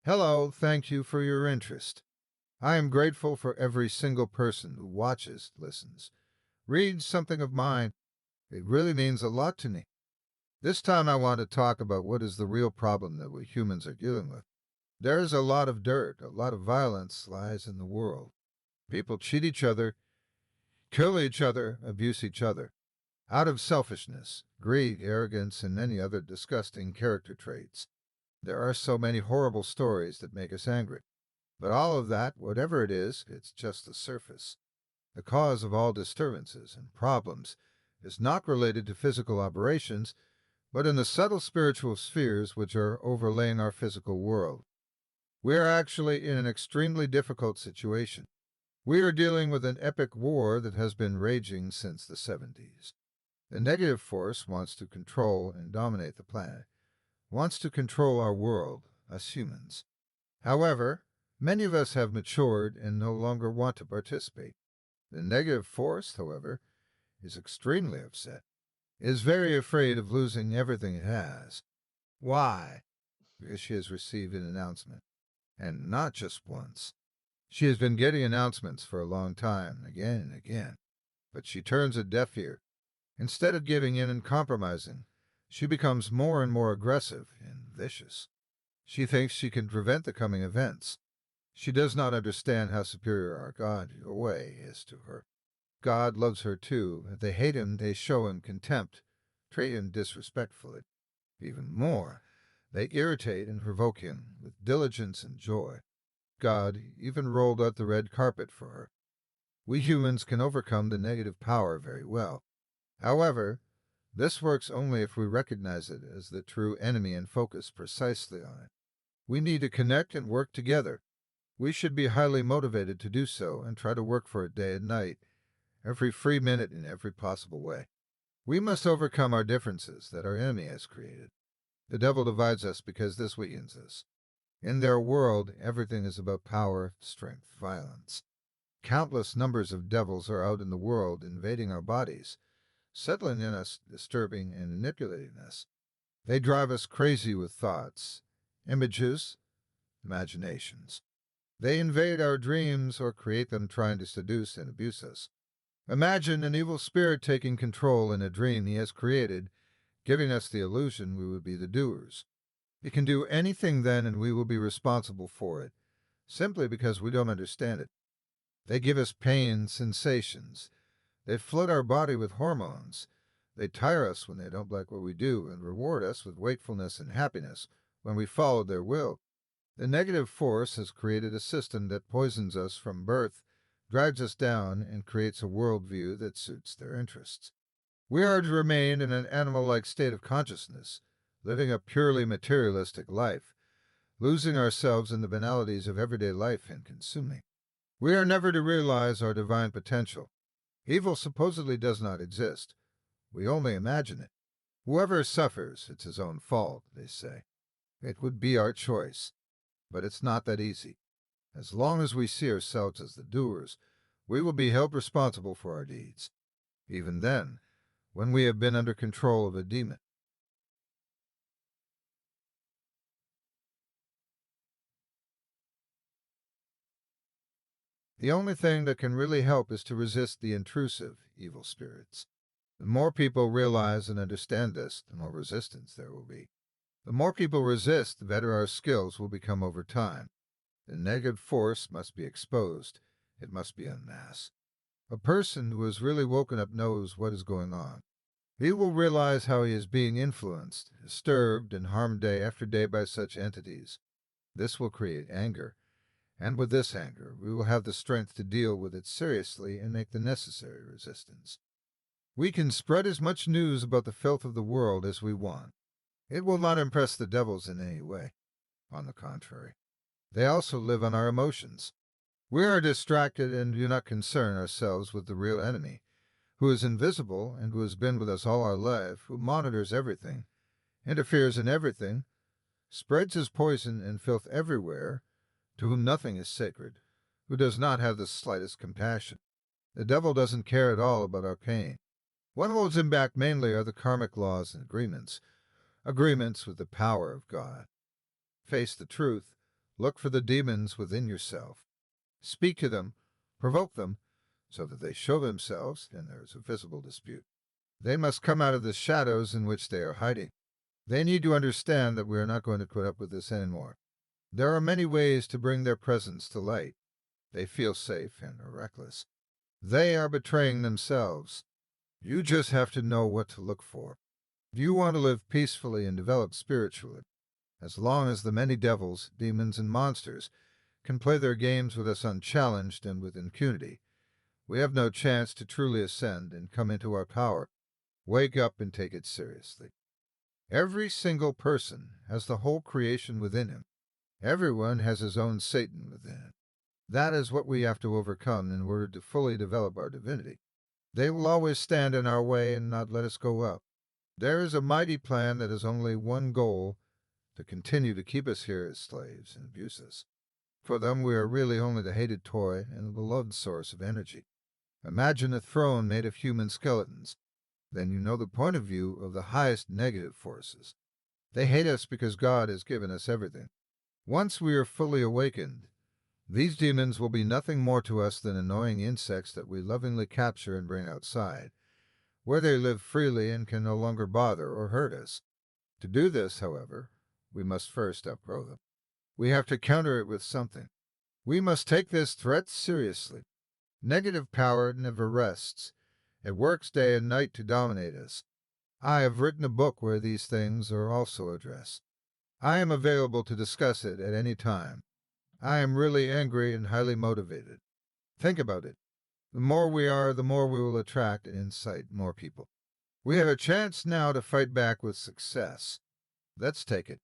Hello, thank you for your interest. I am grateful for every single person who watches, listens, reads something of mine. It really means a lot to me. This time I want to talk about what is the real problem that we humans are dealing with. There is a lot of dirt, a lot of violence lies in the world. People cheat each other, kill each other, abuse each other, out of selfishness, greed, arrogance, and many other disgusting character traits. There are so many horrible stories that make us angry. But all of that, whatever it is, it's just the surface. The cause of all disturbances and problems is not related to physical operations, but in the subtle spiritual spheres which are overlaying our physical world. We are actually in an extremely difficult situation. We are dealing with an epic war that has been raging since the 70s. The negative force wants to control and dominate the planet, wants to control our world, us humans. However, many of us have matured and no longer want to participate. The negative force, however, is extremely upset, is very afraid of losing everything it has. Why? Because she has received an announcement, and not just once. She has been getting announcements for a long time, again and again, but she turns a deaf ear. Instead of giving in and compromising, she becomes more and more aggressive and vicious. She thinks she can prevent the coming events. She does not understand how superior our God, Yahweh, is to her. God loves her too. If they hate him, they show him contempt, treat him disrespectfully. Even more, they irritate and provoke him with diligence and joy. God even rolled out the red carpet for her. We humans can overcome the negative power very well. However, this works only if we recognize it as the true enemy and focus precisely on it. We need to connect and work together. We should be highly motivated to do so and try to work for it day and night, every free minute in every possible way. We must overcome our differences that our enemy has created. The devil divides us because this weakens us. In their world, everything is about power, strength, violence. Countless numbers of devils are out in the world invading our bodies, settling in us, disturbing and manipulating us. They drive us crazy with thoughts, images, imaginations. They invade our dreams or create them trying to seduce and abuse us. Imagine an evil spirit taking control in a dream he has created, giving us the illusion we would be the doers. It can do anything then and we will be responsible for it, simply because we don't understand it. They give us pain, sensations. They flood our body with hormones. They tire us when they don't like what we do and reward us with wakefulness and happiness when we follow their will. The negative force has created a system that poisons us from birth, drags us down, and creates a worldview that suits their interests. We are to remain in an animal-like state of consciousness, living a purely materialistic life, losing ourselves in the banalities of everyday life and consuming. We are never to realize our divine potential. Evil supposedly does not exist. We only imagine it. Whoever suffers, it's his own fault, they say. It would be our choice. But it's not that easy. As long as we see ourselves as the doers, we will be held responsible for our deeds. Even then, when we have been under control of a demon. The only thing that can really help is to resist the intrusive, evil spirits. The more people realize and understand this, the more resistance there will be. The more people resist, the better our skills will become over time. The negative force must be exposed. It must be en masse. A person who has really woken up knows what is going on. He will realize how he is being influenced, disturbed, and harmed day after day by such entities. This will create anger, and with this anger, we will have the strength to deal with it seriously and make the necessary resistance. We can spread as much news about the filth of the world as we want. It will not impress the devils in any way. On the contrary, they also live on our emotions. We are distracted and do not concern ourselves with the real enemy, who is invisible and who has been with us all our life, who monitors everything, interferes in everything, spreads his poison and filth everywhere, to whom nothing is sacred, who does not have the slightest compassion. The devil doesn't care at all about our pain. What holds him back mainly are the karmic laws and agreements with the power of God. Face the truth, Look for the demons within yourself. Speak to them, provoke them, so that they show themselves and there is a visible dispute. They must come out of the shadows in which they are hiding. They need to understand that we are not going to put up with this anymore. There are many ways to bring their presence to light. They feel safe and are reckless. They are betraying themselves. You just have to know what to look for. If you want to live peacefully and develop spiritually, as long as the many devils, demons, and monsters can play their games with us unchallenged and with impunity, we have no chance to truly ascend and come into our power. Wake up and take it seriously. Every single person has the whole creation within him. Everyone has his own Satan within it. That is what we have to overcome in order to fully develop our divinity. They will always stand in our way and not let us go up. There is a mighty plan that has only one goal: to continue to keep us here as slaves and abuse us. For them we are really only the hated toy and a beloved source of energy. Imagine a throne made of human skeletons. Then you know the point of view of the highest negative forces. They hate us because God has given us everything. Once we are fully awakened, these demons will be nothing more to us than annoying insects that we lovingly capture and bring outside, where they live freely and can no longer bother or hurt us. To do this, however, we must first outgrow them. We have to counter it with something. We must take this threat seriously. Negative power never rests. It works day and night to dominate us. I have written a book where these things are also addressed. I am available to discuss it at any time. I am really angry and highly motivated. Think about it. The more we are, the more we will attract and incite more people. We have a chance now to fight back with success. Let's take it.